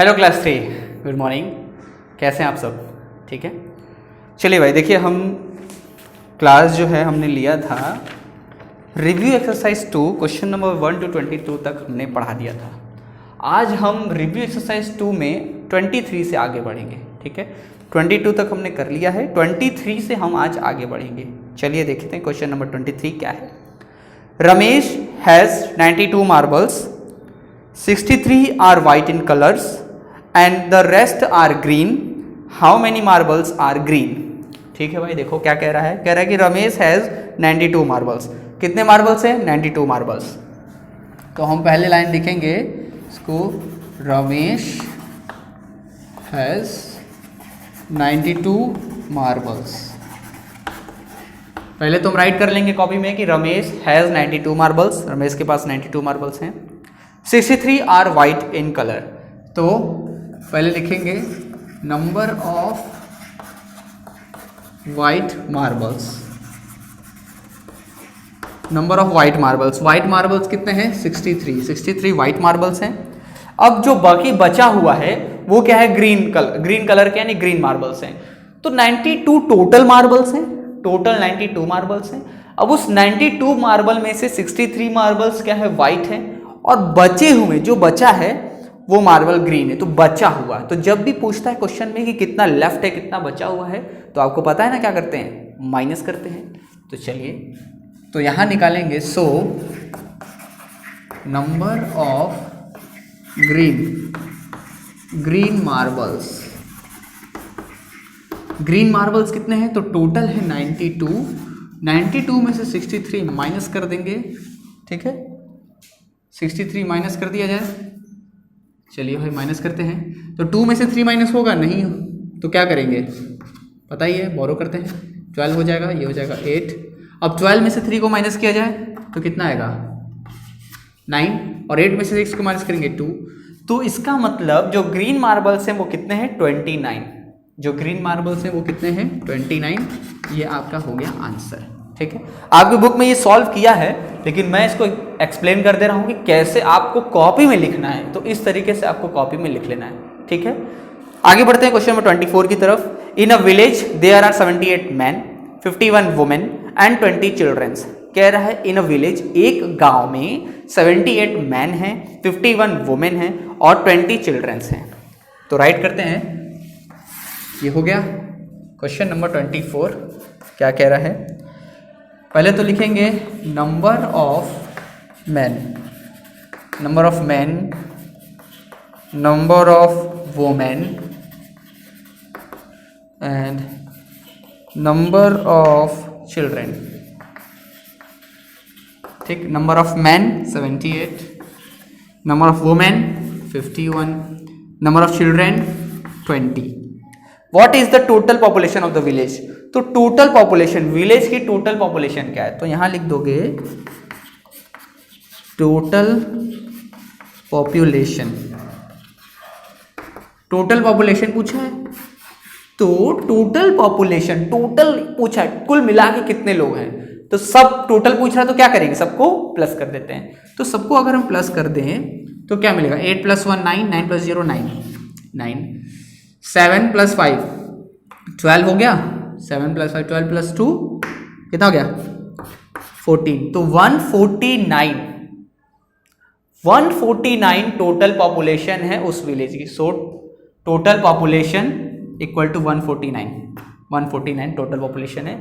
Hello class 3, good morning. कैसे हैं आप सब? ठीक है, चलिए भाई देखिए, हम क्लास जो है हमने लिया था review exercise 2 question number 1 to 22 तक हमने पढ़ा दिया था। आज हम रिव्यू एक्सरसाइज 2 में 23 से आगे बढ़ेंगे। ठीक है, 22 तक हमने कर लिया है, 23 से हम आज आगे बढ़ेंगे। चलिए देखते हैं क्वेश्चन नंबर 23 क्या है। Ramesh has 92 marbles, 63 are white in colors and the rest are green. How many marbles are green? ठीक है भाई, देखो क्या कह रहा है। कह रहा है कि रमेश हैज़ 92 मार्बल्स। कितने मार्बल्स हैं? 92 मार्बल्स। तो हम पहले लाइन लिखेंगे इसको, रमेश हैज़ 92 मार्बल्स। पहले तो हम राइट कर लेंगे कॉपी में कि रमेश हैज़ 92 मार्बल्स, रमेश के पास 92 मार्बल्स हैं। 63 आर वाइट इन कलर, तो पहले लिखेंगे number of white marbles. Number of white marbles, white marbles कितने हैं? 63 वाइट मार्बल्स हैं। अब जो बाकी बचा हुआ है वो क्या है? ग्रीन कलर के, यानी ग्रीन मार्बल्स हैं। तो 92 टोटल मार्बल्स हैं, टोटल 92 मार्बल्स हैं। अब उस 92 मार्बल में से 63 मार्बल्स क्या है? वाइट है, और बचे हुए जो बचा है वो मार्बल ग्रीन है। तो बचा हुआ, तो जब भी पूछता है क्वेश्चन में कि कितना लेफ्ट है कितना बचा हुआ है, तो आपको पता है ना क्या करते हैं? माइनस करते हैं। तो चलिए, तो यहां निकालेंगे, so number of green marbles. Green marbles कितने हैं? तो टोटल है 92 में से 63 माइनस कर देंगे। ठीक है, 63 माइनस कर दिया जाए। चलिए भाई माइनस करते हैं। तो 2 में से 3 माइनस होगा नहीं, तो क्या करेंगे? पता ही है, बोरो करते हैं। 12 हो जाएगा, ये हो जाएगा 8। अब 12 में से 3 को माइनस किया जाए तो कितना आएगा? 9, और 8 में से 6 को माइनस करेंगे 2। तो इसका मतलब जो ग्रीन मार्बल्स हैं वो कितने हैं? 29। जो ग्रीन मार्बल्स हैं वो कितने हैं? 29। ये आपका हो गया आंसर। ठीक है, आपकी बुक में ये सॉल्व किया है, लेकिन मैं इसको एक्सप्लेन कर दे रहा हूँ कि कैसे आपको कॉपी में लिखना है। तो इस तरीके से आपको कॉपी में लिख लेना है। ठीक है, आगे बढ़ते हैं क्वेश्चन नंबर 24 की तरफ। In a village there are 78 man, 51 women and 20 childrens. कह रहा है इन अ विलेज, एक गांव में 78 मैन हैं, 51 वुमेन हैं और 20 चिल्ड्रंस हैं। तो राइट करते हैं, ये हो गया क्वेश्चन नंबर 24। क्या कह रहा है? पहले तो लिखेंगे number of man, number of women and number of children. ठीक, number of man 78, number of women 51, number of children 20। What is the total population of the village? तो टोटल पॉपुलेशन, विलेज की टोटल पॉपुलेशन क्या है? तो यहां लिख दोगे total population. Total population पूछा है, तो टोटल पॉपुलेशन, टोटल पूछा है, कुल मिला के कितने लोग हैं। तो सब टोटल पूछ रहा है, तो क्या करेंगे? सबको प्लस कर देते हैं। तो सबको अगर हम प्लस कर दें तो क्या मिलेगा? 8 + 1 9, 9 + 0 9, 7 + 5 12 हो गया, 7 + 5 12 + 2 कितना हो गया? 14। तो 149 टोटल पॉपुलेशन है उस विलेज की। So total population equal to 149 total population है।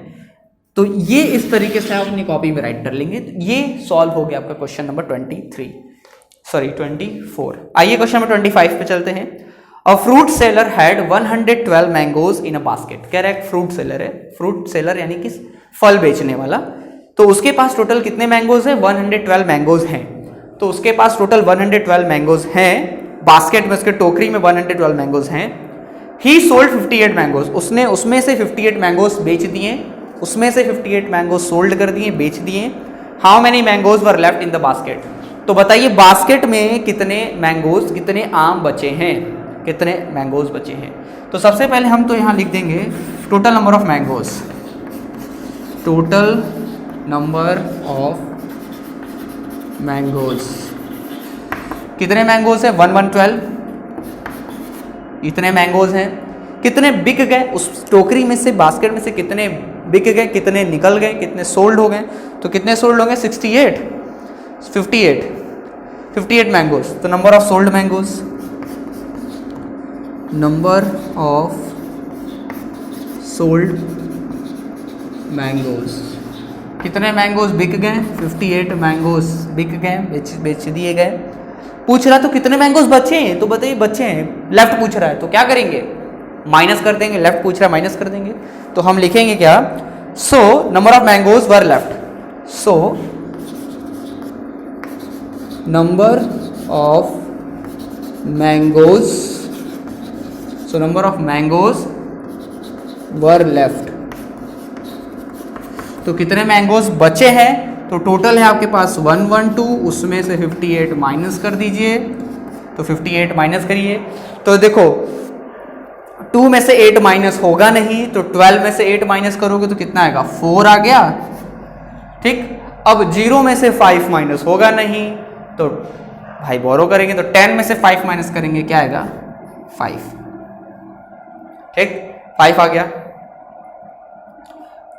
तो ये इस तरीके से आप अपनी कॉपी में राइट कर लेंगे। तो ये सॉल्व हो गया आपका क्वेश्चन नंबर 24। आइए क्वेश्चन नंबर 25 पे चलते हैं। A fruit seller had 112 mangoes in a basket. कह रहा है फ्रूट सेलर है, फ्रूट सेलर यानी कि फल बेचने वाला। तो उसके पास टोटल कितने मैंगोज हैं? 112 मैंगोज हैं। तो उसके पास टोटल 112 मैंगोज हैं, बास्केट में, उसके टोकरी में 112 मैंगोज हैं। ही सोल्ड 58 मैंगोज, उसने उसमें से 58 मैंगोज बेच दिए, उसमें से 58 मैंगोज सोल्ड कर दिए, बेच दिए। How many mangoes were left in the basket? तो बताइए बास्केट में कितने मैंगोज, कितने आम बचे हैं, कितने मैंगोज बचे हैं। तो सबसे पहले हम तो यहां लिख देंगे total number of mangoes, total number of mangoes. कितने मैंगोज है? 112 इतने मैंगोज हैं। कितने बिक गए उस टोकरी में से, बास्केट में से कितने बिक गए, कितने निकल गए, कितने सोल्ड हो गए? तो कितने सोल्ड होंगे? 68, 58 मैंगोज। तो number of sold mangoes, number of sold mangoes, कितने मैंगोज बिक गए? 58 मैंगोज बिक गए, बेच दिए गए। पूछ रहा तो कितने मैंगोज बचे हैं, तो बताइए बचे हैं, लेफ्ट पूछ रहा है तो क्या करेंगे? माइनस कर देंगे, लेफ्ट पूछ रहा है माइनस कर देंगे। तो हम लिखेंगे क्या? So number of mangoes were left, so number of mangoes, so number of mangoes were left. तो कितने मैंगोज बचे हैं? तो टोटल है आपके पास 112, उसमें से 58 माइनस कर दीजिए। तो 58 माइनस करिए, तो देखो 2 में से 8 माइनस होगा नहीं, तो 12 में से 8 माइनस करोगे तो कितना आएगा? 4 आ गया। ठीक, अब 0 में से 5 माइनस होगा नहीं, तो भाई बोरो करेंगे, तो 10 में से 5 माइनस करेंगे, क्या आएगा? 5। ठीक, 5 आ गया।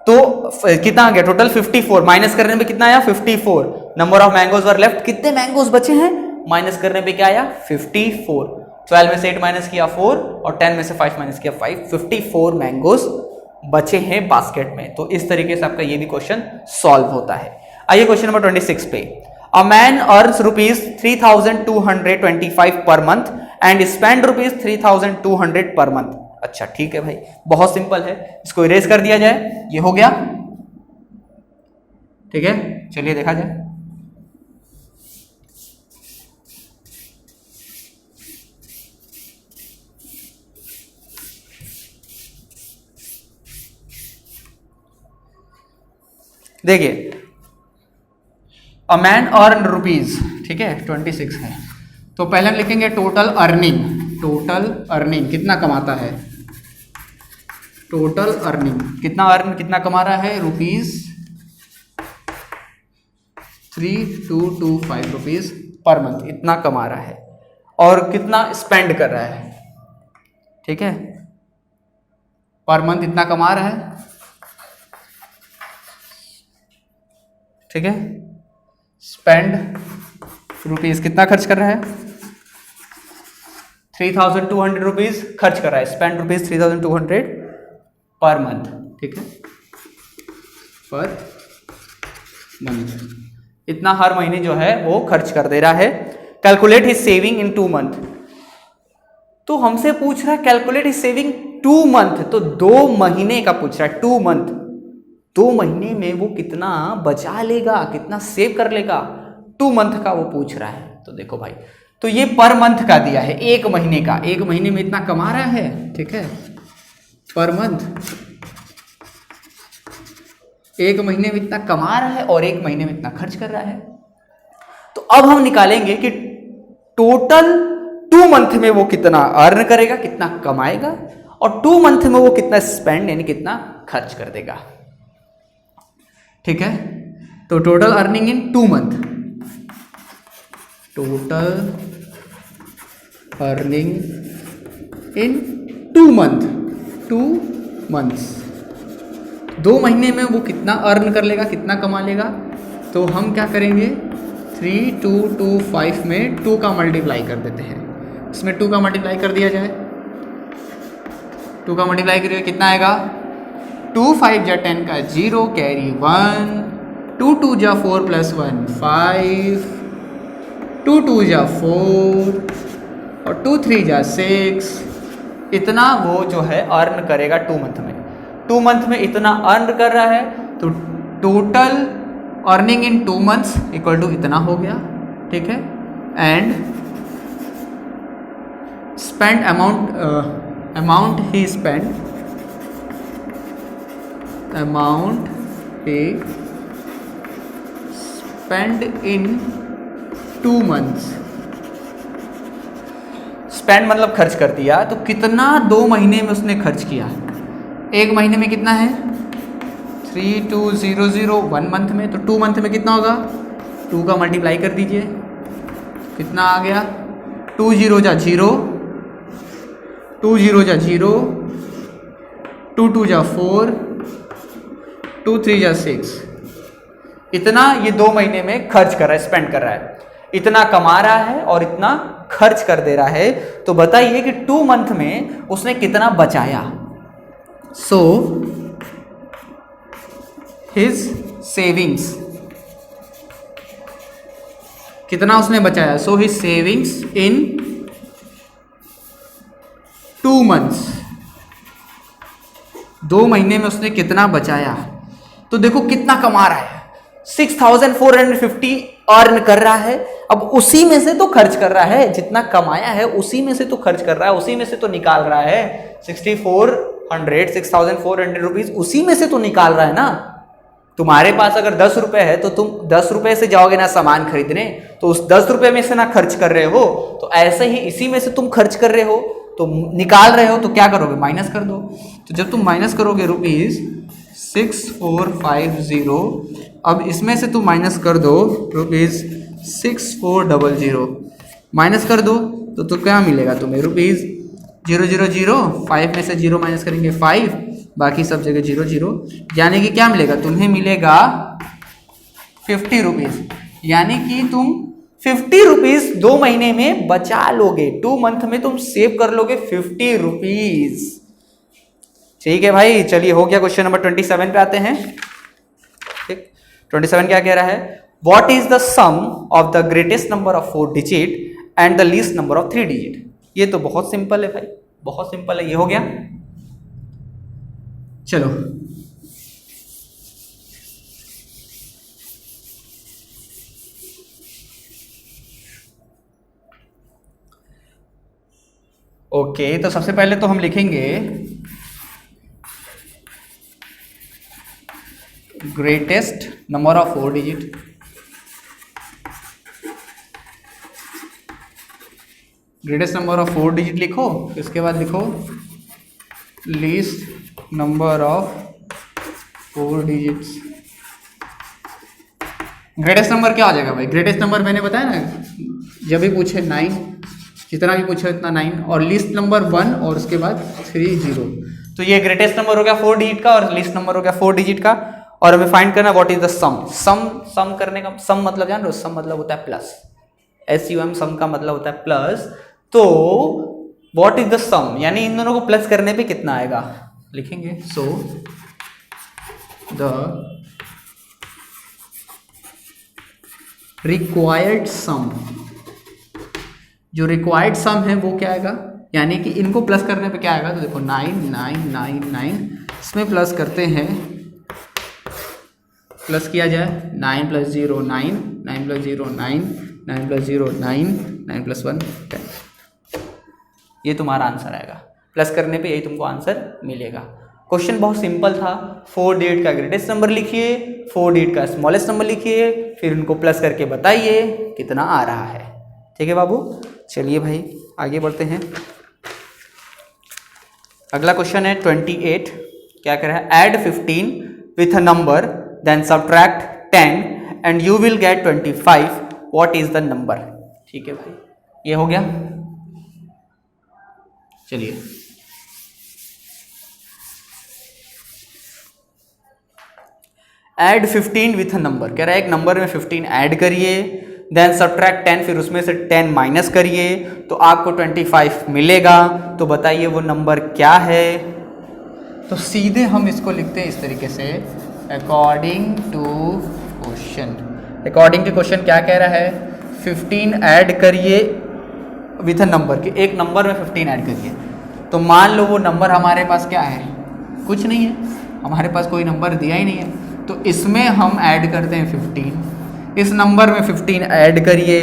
तो कितना आ गया टोटल? 54। माइनस करने पे कितना आया? 54। Number of mangoes were left, कितने मैंगोज बचे हैं? माइनस करने पे क्या आया? 54। 12 में से 8 माइनस किया 4, और 10 में से 5 माइनस किया 5। 54 मैंगोज बचे हैं बास्केट में। तो इस तरीके से आपका ये भी क्वेश्चन सॉल्व होता है। आइए क्वेश्चन नंबर 26 पे। A man earns ₹3225 per month and spend ₹3200 per month. अच्छा ठीक है भाई, बहुत सिंपल है, इसको इरेज कर दिया जाए, ये हो गया। ठीक है, चलिए देखा जाए। देखिए, अ मैन अर्न रुपीज, ठीक है 26 है, तो पहले हम लिखेंगे टोटल अर्निंग। टोटल अर्निंग कितना कमाता है? टोटल अर्निंग कितना कमा रहा है? ₹3225 पर मंथ, इतना कमा रहा है। और कितना स्पेंड कर रहा है? ठीक है, पर मंथ इतना कमा रहा है। ठीक है, स्पेंड रुपीज कितना खर्च कर रहा है? 3200 रुपीज खर्च कर रहा है। Spend rupees 3200 per month. ठीक है, पर मंथ इतना हर महीने जो है वो खर्च कर दे रहा है। Calculate his saving in 2 month, तो हमसे पूछ रहा है कैलकुलेट हिज सेविंग 2 मंथ, तो 2 महीने का पूछ रहा है। 2 मंथ, 2 महीने में वो कितना बचा लेगा, कितना सेव कर लेगा, 2 मंथ का वो पूछ रहा है। तो देखो भाई, तो ये पर मंथ का दिया है, 1 महीने का, 1 महीने में इतना कमा रहा है। ठीक है, पर मंथ 1 महीने में इतना कमा रहा है और 1 महीने में इतना खर्च कर रहा है। तो अब हम निकालेंगे कि टोटल 2 मंथ में वो कितना अर्न करेगा, कितना कमाएगा, और 2 मंथ में वो कितना स्पेंड यानी कितना खर्च कर देगा। ठीक है, तो total earning in 2 month, total earning in 2 month, 2 months, 2 महीने में वो कितना अर्न कर लेगा, कितना कमा लेगा। तो हम क्या करेंगे, 3225 में 2 का मल्टीप्लाई कर देते हैं। इसमें 2 का मल्टीप्लाई कर दिया जाए, 2 का मल्टीप्लाई करिए कितना आएगा? 2 5 जा 10 का 0 कैरी 1, 2 2 जा 4 + 1 5, 2 2 जा 4 और 2 3 जा 6। इतना वो जो है अर्न करेगा 2 मंथ में। 2 मंथ में इतना अर्न कर रहा है, तो total earning in 2 months equal to इतना हो गया। ठीक है, एंड स्पेंड अमाउंट ही स्पेंड, अमाउंट ही स्पेंड इन 2 मंथ्स। स्पेंड मतलब खर्च कर दिया, तो कितना 2 महीने में उसने खर्च किया। 1 महीने में कितना है? 3200 1 मंथ में, तो 2 मंथ में कितना होगा? 2 का मल्टीप्लाई कर दीजिए, कितना आ गया? 2 0 जा 0, 2 0 जा 0, 2 2 जा 4, 2 3 जा 6। इतना ये 2 महीने में खर्च कर रहा है, स्पेंड कर रहा है, इतना कमा रहा है और इतना खर्च कर दे रहा है। तो बताइए कि 2 मंथ में उसने कितना बचाया। सो हिज सेविंग्स, कितना उसने बचाया। So his savings in 2 months, 2 महीने में उसने कितना बचाया। तो देखो कितना कमा रहा है, 6450 अर्न कर रहा है। अब उसी में से तो खर्च कर रहा है, जितना कमाया है उसी में से तो खर्च कर रहा है, उसी में से तो निकाल रहा है। 6400 रुपीज उसी में से तो निकाल रहा है ना। तुम्हारे पास अगर 10 रुपए है तो तुम 10 रुपए से जाओगे ना सामान खरीदने, तो उस 10 रुपए में से ना खर्च कर रहे हो। तो ऐसे ही इसी में से तुम खर्च कर रहे हो, तो निकाल रहे हो, तो क्या करोगे, माइनस कर दो। तो जब तुम माइनस करोगे रुपीज 6450, अब इसमें से तुम माइनस कर दो रुपीज 6400, माइनस कर दो तो क्या मिलेगा तुम्हें, रुपीज 000, 5 में से 0 माइनस करेंगे 5, बाकी सब जगह 0 यानी कि क्या मिलेगा तुम्हें, मिलेगा 50 रुपीज। यानी कि तुम 50 रुपीज 2 महीने में बचा लोगे, 2 मंथ में तुम सेव कर लोगे 50 रुपीज। ठीक है भाई, चलिए हो गया। क्वेश्चन नंबर 27 पे आते हैं। ठीक, 27 क्या कह रहा है, what is the sum of the greatest number of 4 digit and the least number of 3 digit. ये तो बहुत सिंपल है भाई, बहुत सिंपल है, ये हो गया। चलो ओके, तो सबसे पहले तो हम लिखेंगे greatest number of 4 digit. Greatest number of 4 digit लिखो, इसके बाद लिखो least number of 4 digits. Greatest number क्या आ जाएगा भाई, ग्रेटेस्ट नंबर मैंने बताया ना, जब भी पूछे 9, जितना भी पूछे उतना 9, और लीस्ट नंबर 1 और उसके बाद 3 0। तो ये ग्रेटेस्ट नंबर हो गया 4 डिजिट का और लीस्ट नंबर हो गया 4 डिजिट का। और हमें फाइंड करना व्हाट इज द सम। सम करने का सम मतलब जान रहे हो, सम मतलब होता है प्लस, SUM सम का मतलब होता है प्लस। तो व्हाट इज द सम, यानी इन दोनों को प्लस करने पे कितना आएगा, लिखेंगे सो द रिक्वायर्ड सम, जो रिक्वायर्ड सम है वो क्या आएगा, यानी कि इनको प्लस करने पे क्या आएगा। तो देखो 9 9 9 9, इसमें प्लस करते हैं, प्लस किया जाए 9 + 0 9, 9 + 0 9, 9 + 0 9, 9 + 1 10। ये तुम्हारा आंसर आएगा, प्लस करने पे यही तुमको आंसर मिलेगा। क्वेश्चन बहुत सिंपल था। 4 डिजिट का ग्रेटेस्ट नंबर लिखिए, 4 डिजिट का स्मॉलेस्ट नंबर लिखिए, फिर उनको प्लस करके बताइए कितना आ रहा है। ठीक है बाबू, चलिए भाई आगे बढ़ते हैं। अगला क्वेश्चन है 28। क्या कह रहा है, add 15 with a number then subtract 10 and you will get 25, what is the number. ठीक है भाई, ये हो गया। चलिए ऐड 15 विथ अ नंबर, कह रहा है एक नंबर में 15 ऐड करिए, देन सब्ट्रैक्ट 10, फिर उसमें से 10 माइनस करिए तो आपको 25 मिलेगा। तो बताइए वो नंबर क्या है। तो सीधे हम इसको लिखते हैं इस तरीके से, according to question. According to question क्या कह रहा है, 15 ऐड करिए विथ अ नंबर, कि एक नंबर में 15 ऐड करिए। तो मान लो वो नंबर हमारे पास क्या है, कुछ नहीं है, हमारे पास कोई नंबर दिया ही नहीं है। तो इसमें हम ऐड करते हैं 15, इस नंबर में 15 ऐड करिए,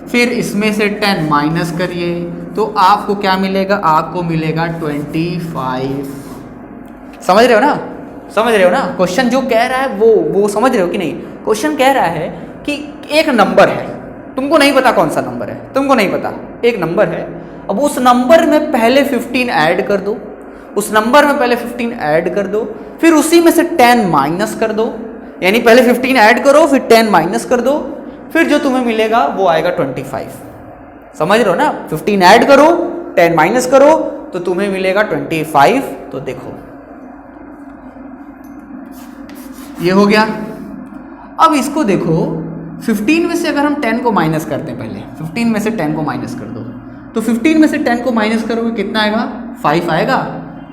फिर इसमें से 10 माइनस करिए, तो आपको क्या मिलेगा, आपको मिलेगा 25। समझ रहे हो ना, समझ रहे हो ना। क्वेश्चन जो कह रहा है वो समझ रहे हो कि नहीं। क्वेश्चन कह रहा है कि एक नंबर है, तुमको नहीं पता कौन सा नंबर है, तुमको नहीं पता, एक नंबर है। अब उस नंबर में पहले 15 ऐड कर दो, उस नंबर में पहले 15 ऐड कर दो, फिर उसी में से 10 माइनस कर दो। यानी पहले 15 ऐड करो, फिर 10 माइनस कर दो, फिर जो तुम्हें मिलेगा वो आएगा 25। समझ रहे हो ना, 15 ऐड करो, 10 माइनस करो, तो तुम्हें मिलेगा 25। तो देखो ये हो गया। अब इसको देखो 15 में से अगर हम 10 को माइनस करते हैं, पहले 15 में से 10 को माइनस कर दो, तो 15 में से 10 को माइनस करोगे कितना आएगा, 5 आएगा।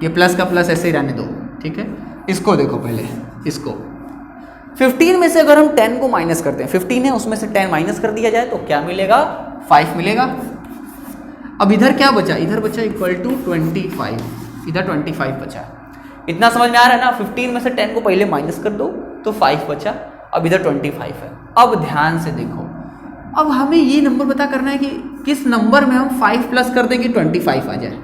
ये प्लस का प्लस ऐसे ही रहने दो, ठीक है। इसको देखो पहले, इसको 15 में से अगर हम 10 को माइनस करते हैं, 15 है उसमें से 10 माइनस कर दिया जाए तो क्या मिलेगा, 5 मिलेगा। अब इधर क्या बचा, इधर बचा इक्वल टू 25, इधर 25 बचा। इतना समझ में आ रहा है ना। 15 में से 10 को पहले माइनस कर दो तो 5 बचा, अब इधर 25 है। अब ध्यान से देखो, अब हमें ये नंबर पता करना है कि किस नंबर में हम 5 प्लस कर दें कि 25 आ जाए,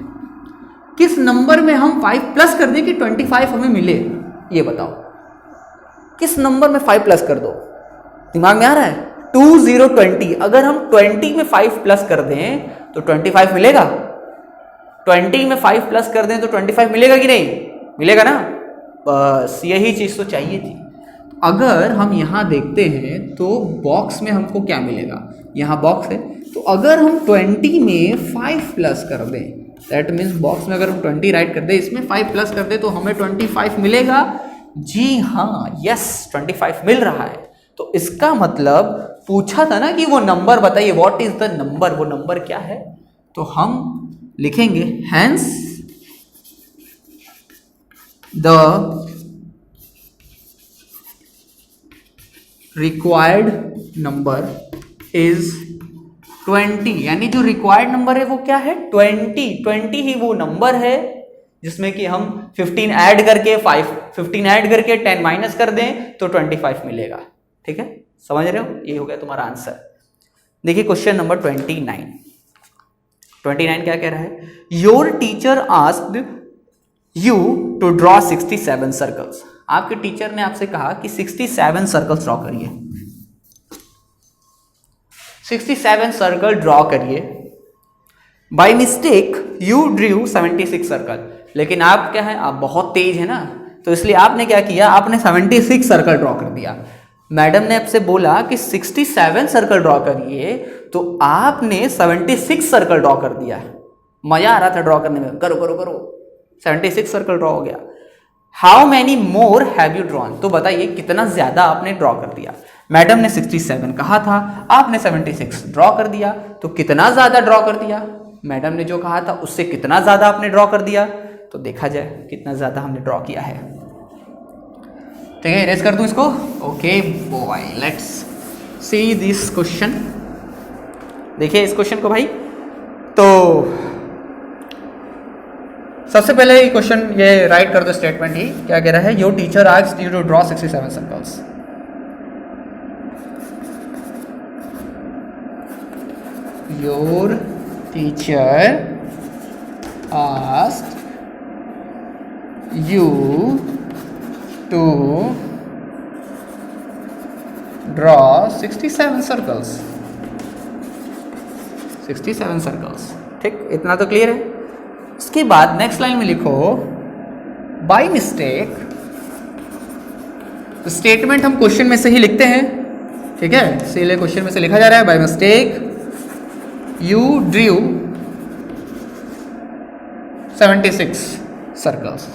किस नंबर में हम 5 प्लस कर दें कि 25 हमें मिले, ये बताओ। किस नंबर में 5 प्लस कर दो, दिमाग में आ रहा है। 2 0 20, अगर हम 20 में 5 प्लस कर दें तो 25 मिलेगा। 20 में 5 प्लस कर दें तो 25 मिलेगा कि नहीं, मिलेगा ना। बस यही चीज़ तो चाहिए थी। अगर हम यहाँ देखते हैं तो बॉक्स में हमको क्या मिलेगा, यहाँ बॉक्स है, तो अगर हम 20 में 5 प्लस कर दें, दैट मीन्स बॉक्स में अगर हम 20 राइट कर दें, इसमें 5 प्लस कर दें तो हमें 25 मिलेगा। जी हाँ, यस 25 मिल रहा है। तो इसका मतलब पूछा था ना कि वो नंबर बताइए, व्हाट इज द नंबर, वो नंबर क्या है। तो हम लिखेंगे hence the required number is 20, यानी जो रिक्वायर्ड नंबर है वो क्या है, 20 ही वो नंबर है जिसमें कि हम 15 ऐड करके 15 ऐड करके 10 माइनस कर दें तो 25 मिलेगा। ठीक है, समझ रहे हो, ये हो गया तुम्हारा आंसर। देखिए क्वेश्चन नंबर 29 क्या कह रहा है, your teacher asked you to draw 67 circles. आपके टीचर ने आपसे कहा कि 67 सर्कल्स ड्रॉ करिए, 67 सर्कल ड्रॉ करिए। By mistake you drew 76 circle, लेकिन आप क्या है, आप बहुत तेज है ना, तो इसलिए आपने क्या किया, आपने 76 सर्कल ड्रॉ कर दिया। मैडम ने आपसे बोला कि 67 सर्कल ड्रॉ करिए, तो आपने 76 सर्कल ड्रॉ कर दिया। मजा आ रहा था ड्रॉ करने में, करो करो करो, 76 सर्कल ड्रॉ हो गया। How many more have you drawn, तो बताइए कितना ज्यादा आपने ड्रॉ कर दिया। मैडम ने 67 कहा था, आपने 76 ड्रॉ कर दिया, तो कितना ज्यादा ड्रॉ कर दिया। मैडम ने जो कहा था उससे कितना ज्यादा आपने ड्रॉ कर दिया, तो देखा जाए कितना ज्यादा हमने ड्रॉ किया है। ठीक है, इरेज कर दूं इसको। Okay boy, let's see this question. देखिए इस क्वेश्चन को भाई, तो सबसे पहले ये क्वेश्चन ये राइट कर दो, स्टेटमेंट ही क्या कह रहा है, your teacher asked you to draw 67 circles. Your teacher asked you to draw 67 circles, 67 circles. ठीक, इतना तो क्लियर है। इसके बाद नेक्स्ट लाइन में लिखो बाय मिस्टेक। तो स्टेटमेंट हम क्वेश्चन में से ही लिखते हैं, ठीक है, इसीलिए क्वेश्चन में से लिखा जा रहा है bye mistake you drew 76 circles.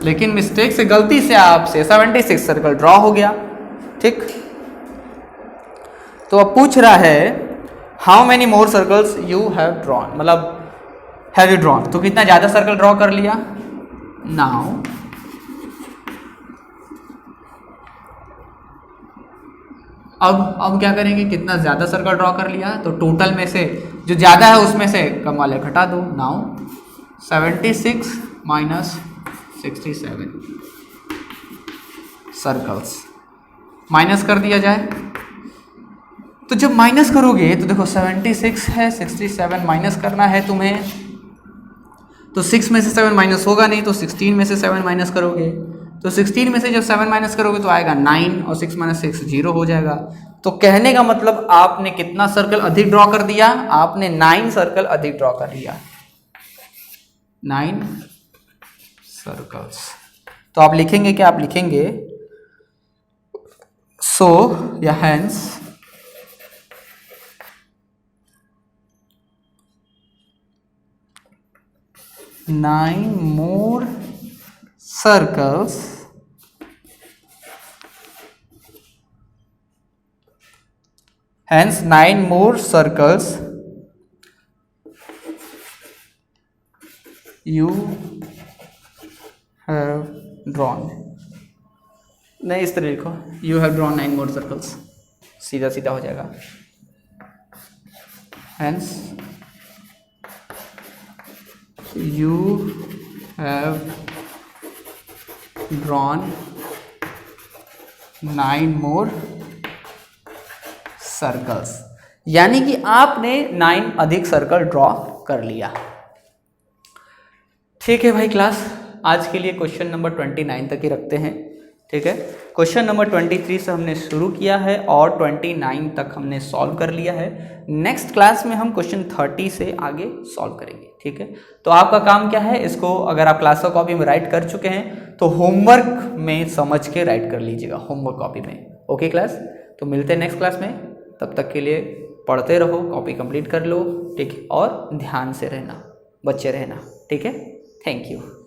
लेकिन मिस्टेक से, गलती से आपसे 76 सर्कल ड्रॉ हो गया। ठीक, तो अब पूछ रहा है how many more circles you have drawn, मतलब हैव यू ड्रॉन, तो कितना ज्यादा सर्कल ड्रॉ कर लिया। नाउ अब क्या करेंगे, कितना ज्यादा सर्कल ड्रॉ कर लिया, तो टोटल में से जो ज्यादा है उसमें से कम वाले घटा दो। नाउ 76 माइनस 67 सर्कल्स माइनस कर दिया जाए। तो जब माइनस करोगे तो देखो 76 है, 67 माइनस करना है तुम्हें, तो 6 में से 7 माइनस होगा नहीं, तो 16 में से 7 माइनस करोगे, तो 16 में से जब 7 माइनस करोगे तो आएगा 9, और 6 माइनस 6 0 हो जाएगा। तो कहने का मतलब आपने कितना सर्कल अधिक ड्रॉ कर दिया, आपने 9 सर्कल अधिक ड्रॉ कर लिया, 9 सर्कल्स। तो आप लिखेंगे क्या, आप लिखेंगे सो या hence 9 more circles hence 9 more circles you have drawn। नहीं, इस तरह लिखो, you have drawn 9 more circles, सीधा सीधा हो जाएगा। Hence you have drawn 9 more circles, यानी कि आपने 9 अधिक सर्कल ड्रॉ कर लिया। ठीक है भाई क्लास, आज के लिए क्वेश्चन नंबर 29 तक ही रखते हैं। ठीक है, क्वेश्चन नंबर 23 से हमने शुरू किया है और 29 तक हमने सॉल्व कर लिया है। नेक्स्ट क्लास में हम क्वेश्चन 30 से आगे सॉल्व करेंगे। ठीक है, तो आपका काम क्या है, इसको अगर आप क्लास कॉपी में राइट कर चुके हैं तो होमवर्क में समझ के राइट कर लीजिएगा, होमवर्क कॉपी में। ओके क्लास, तो मिलते हैं नेक्स्ट क्लास में, तब तक के लिए पढ़ते रहो, कॉपी कंप्लीट कर लो। ठीक है, और ध्यान से रहना, बच्चे रहना। ठीक है, थैंक यू।